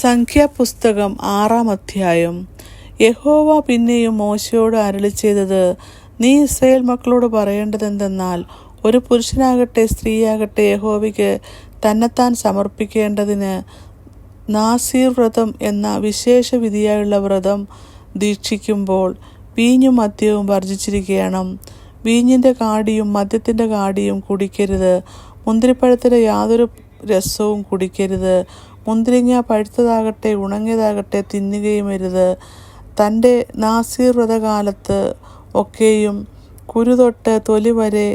സംഖ്യാപുസ്തകം 6-ാം അധ്യായം. യഹോവ പിന്നെയും മോശെയോട് അരുളിച്ചെയ്തത്, നീ ഇസ്രായേൽ മക്കളോട് പറയേണ്ടതെന്തെന്നാൽ, ഒരു പുരുഷനാകട്ടെ സ്ത്രീയാകട്ടെ യഹോവയ്ക്ക് തന്നെത്താൻ സമർപ്പിക്കേണ്ടതിന് നാസീർ വ്രതം എന്ന വിശേഷ വിധിയായുള്ള വ്രതം ദീക്ഷിക്കുമ്പോൾ വീഞ്ഞും മദ്യവും വർജിച്ചിരിക്കണം. വീഞ്ഞിൻ്റെ കാടിയും മദ്യത്തിൻ്റെ കാടിയും കുടിക്കരുത്. മുന്തിരിപ്പഴത്തിൻ്റെ യാതൊരു രസവും കുടിക്കരുത്. മുന്തിരിങ്ങ പഴുത്തതാകട്ടെ ഉണങ്ങിയതാകട്ടെ തിന്നുകയും അരുത്. തൻ്റെ നാസീർ വ്രതകാലത്ത് ഒക്കെയും കുരുതൊട്ട് തൊലി വരെ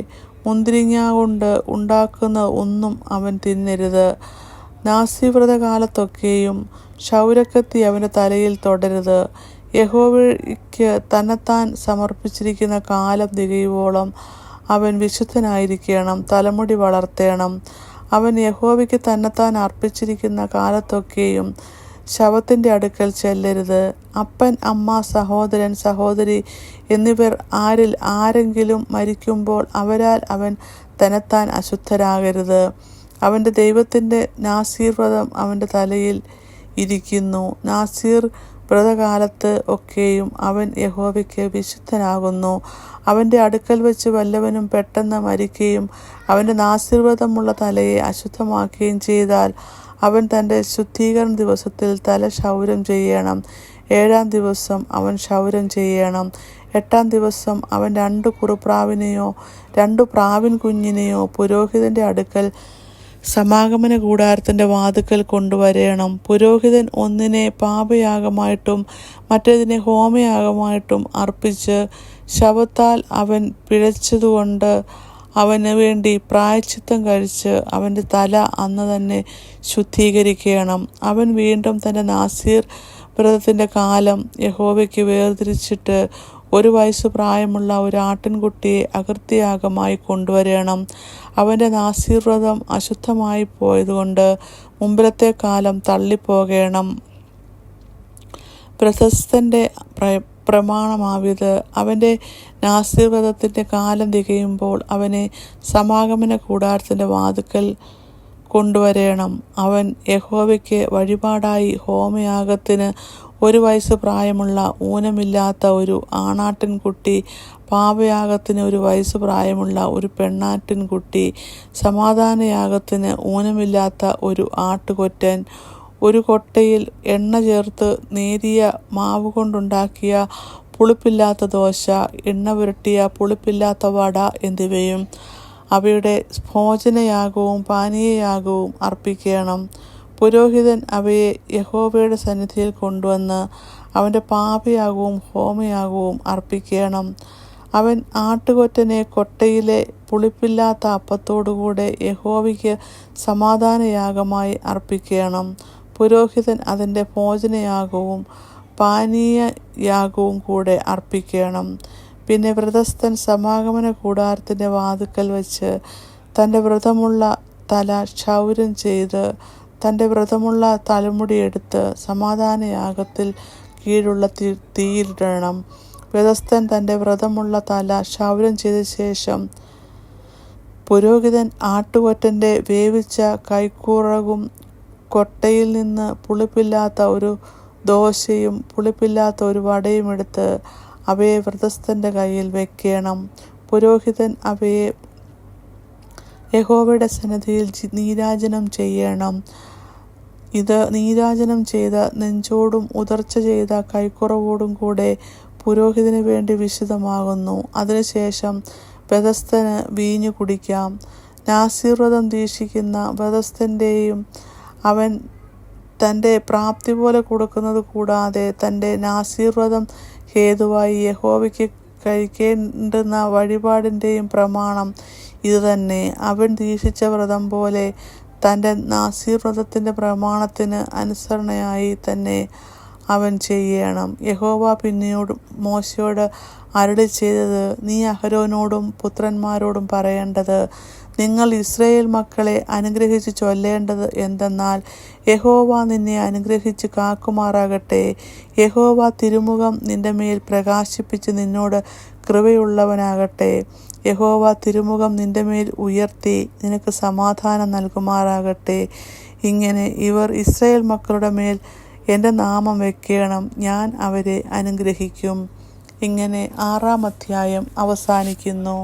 മുന്തിരിങ്ങ കൊണ്ട് ഉണ്ടാക്കുന്ന ഒന്നും അവൻ തിന്നരുത്. നാസീർ വ്രതകാലത്തൊക്കെയും ക്ഷൗരക്കത്തി അവൻ്റെ തലയിൽ തൊടരുത്. യഹോവയ്ക്ക് തന്നെത്താൻ സമർപ്പിച്ചിരിക്കുന്ന കാലം തികയുവോളം അവൻ വിശുദ്ധനായിരിക്കണം. തലമുടി വളർത്തേണം. അവൻ യഹോവയ്ക്ക് തന്നെത്താൻ അർപ്പിച്ചിരിക്കുന്ന കാലത്തൊക്കെയും ശവത്തിൻ്റെ അടുക്കൽ ചെല്ലരുത്. അപ്പൻ, അമ്മ, സഹോദരൻ, സഹോദരി എന്നിവർ ആരിൽ ആരെങ്കിലും മരിക്കുമ്പോൾ അവരാൽ അവൻ തന്നെത്താൻ അശുദ്ധരാകരുത്. അവൻ്റെ ദൈവത്തിൻ്റെ നാസീർ വ്രതം അവൻ്റെ തലയിൽ ഇരിക്കുന്നു. നാസീർ വ്രതകാലത്ത് ഒക്കെയും അവൻ യഹോവയ്ക്ക് വിശുദ്ധനാകുന്നു. അവൻ്റെ അടുക്കൽ വെച്ച് വല്ലവനും പെട്ടെന്ന് മരിക്കുകയും അവൻ്റെ നാസീർ വ്രതമുള്ള തലയെ അശുദ്ധമാക്കുകയും ചെയ്താൽ അവൻ തൻ്റെ ശുദ്ധീകരണ ദിവസത്തിൽ തല ക്ഷൗരം ചെയ്യണം. 7-ാം ദിവസം അവൻ ക്ഷൗരം ചെയ്യണം. 8-ാം ദിവസം അവൻ 2 കുറുപ്രാവിനെയോ 2 പ്രാവിൻ കുഞ്ഞിനെയോ പുരോഹിതൻ്റെ അടുക്കൽ സമാഗമന കൂടാരത്തിൻ്റെ വാതിൽക്കൽ കൊണ്ടുവരേണം. പുരോഹിതൻ ഒന്നിനെ പാപയാഗമായിട്ടും മറ്റേതിനെ ഹോമയാഗമായിട്ടും അർപ്പിച്ച് ശവത്താൽ അവൻ പിഴച്ചതുകൊണ്ട് അവന് വേണ്ടി പ്രായശ്ചിത്തം കഴിച്ച് അവൻ്റെ തല അന്ന് തന്നെ ശുദ്ധീകരിക്കണം. അവൻ വീണ്ടും തൻ്റെ നാസീർ വ്രതത്തിൻ്റെ കാലം യഹോവയ്ക്ക് വേർതിരിച്ചിട്ട് 1 വയസ്സ് പ്രായമുള്ള ഒരു ആട്ടിൻകുട്ടിയെ അകൃത്യയാഗമായി കൊണ്ടുവരേണം. അവൻ്റെ നാസീർ വ്രതം അശുദ്ധമായി പോയതുകൊണ്ട് മുമ്പിലത്തെ കാലം തള്ളിപ്പോകേണം. പ്രശസ്തൻ്റെ പ്രമാണമാവിത്. അവൻ്റെ നാസീർ വ്രതത്തിൻ്റെ കാലം തികയുമ്പോൾ അവനെ സമാഗമന കൂടാരത്തിൻ്റെ വാതിൽക്കൽ കൊണ്ടുവരേണം. അവൻ യഹോവയ്ക്ക് വഴിപാടായി ഹോമയാഗത്തിന് 1 വയസ്സ് പ്രായമുള്ള ഊനമില്ലാത്ത ഒരു ആണാട്ടിൻകുട്ടി, പാപയാഗത്തിന് 1 വയസ്സ് പ്രായമുള്ള ഒരു പെണ്ണാട്ടിൻകുട്ടി, സമാധാനയാഗത്തിന് ഊനമില്ലാത്ത ഒരു ആട്ടുകൊറ്റൻ, ഒരു കൊട്ടയിൽ എണ്ണ ചേർത്ത് നേരിയ മാവ് കൊണ്ടുണ്ടാക്കിയ പുളിപ്പില്ലാത്ത ദോശ, എണ്ണ പുരട്ടിയ പുളിപ്പില്ലാത്ത വട എന്നിവയും അവയുടെ ഭോജനയാഗവും പാനീയയാഗവും അർപ്പിക്കണം. പുരോഹിതൻ അവയെ യഹോവയുടെ സന്നിധിയിൽ കൊണ്ടുവന്ന് അവൻ്റെ പാപയാഗവും ഹോമയാഗവും അർപ്പിക്കണം. അവൻ ആട്ടുകൊറ്റനെ കൊട്ടയിലെ പുളിപ്പില്ലാത്ത അപ്പത്തോടുകൂടെ യഹോവയ്ക്ക് സമാധാനയാഗമായി അർപ്പിക്കണം. പുരോഹിതൻ അതിൻ്റെ ഭോജനയാഗവും പാനീയയാഗവും കൂടെ അർപ്പിക്കണം. പിന്നെ വ്രതസ്ഥൻ സമാഗമന കൂടാരത്തിൻ്റെ വാതിൽക്കൽ വെച്ച് തൻ്റെ വ്രതമുള്ള തല ക്ഷൗരം ചെയ്ത് തൻ്റെ വ്രതമുള്ള തലമുടി എടുത്ത് സമാധാനയാഗത്തിൽ കീഴുള്ള തീയിലിടണം. വ്രതസ്ഥൻ തൻ്റെ വ്രതമുള്ള തല ക്ഷൗരം ചെയ്ത ശേഷം പുരോഹിതൻ ആട്ടുകൊറ്റൻ്റെ വേവിച്ച കൈക്കുറകും കൊട്ടയിൽ നിന്ന് പുളിപ്പില്ലാത്ത ഒരു ദോശയും പുളിപ്പില്ലാത്ത ഒരു വടയും എടുത്ത് അവയെ വ്രതസ്ഥൻ്റെ കയ്യിൽ വെക്കണം. പുരോഹിതൻ അവയെ യഹോവയുടെ സന്നിധിയിൽ നീരാജനം ചെയ്യണം. ഇത് നീരാജനം ചെയ്ത നെഞ്ചോടും ഉദർച്ച ചെയ്ത കൈക്കുറവോടും കൂടെ പുരോഹിതന് വേണ്ടി വിശുദ്ധമാകുന്നു. അതിനുശേഷം വ്രതസ്ഥന് വീഞ്ഞു കുടിക്കാം. നാസീർ വ്രതം ദീക്ഷിക്കുന്ന വ്രതസ്ഥൻ്റെയും അവൻ തൻ്റെ പ്രാപ്തി പോലെ കൊടുക്കുന്നത് കൂടാതെ തൻ്റെ നാസീർ വ്രതം ഹേതുവായി യഹോവയ്ക്ക് കഴിക്കേണ്ടുന്ന വഴിപാടിൻ്റെയും പ്രമാണം ഇതുതന്നെ. അവൻ ദീക്ഷിച്ച വ്രതം പോലെ തൻ്റെ നാസീർ വ്രതത്തിൻ്റെ പ്രമാണത്തിന് അനുസരണയായി തന്നെ അവൻ ചെയ്യണം. യഹോവ പിന്നെയോട് മോശയോട് അരുളിച്ചെയ്തത്, നീ അഹരോനോടും പുത്രന്മാരോടും പറയേണ്ടത്, നിങ്ങൾ ഇസ്രായേൽ മക്കളെ അനുഗ്രഹിച്ച് ചൊല്ലേണ്ടത് എന്തെന്നാൽ, യഹോവ നിന്നെ അനുഗ്രഹിച്ച് കാക്കുമാറാകട്ടെ. യഹോവ തിരുമുഖം നിന്റെ മേൽ പ്രകാശിപ്പിച്ച് നിന്നോട് കൃപയുള്ളവനാകട്ടെ. യഹോവ തിരുമുഖം നിന്റെ മേൽ ഉയർത്തി നിനക്ക് സമാധാനം നൽകുമാറാകട്ടെ. ഇങ്ങനെ ഇവർ ഇസ്രായേൽ മക്കളുടെ മേൽ എൻ്റെ നാമം വെക്കണം, ഞാൻ അവരെ അനുഗ്രഹിക്കും. ഇങ്ങനെ 6-ാം അധ്യായം അവസാനിക്കുന്നു.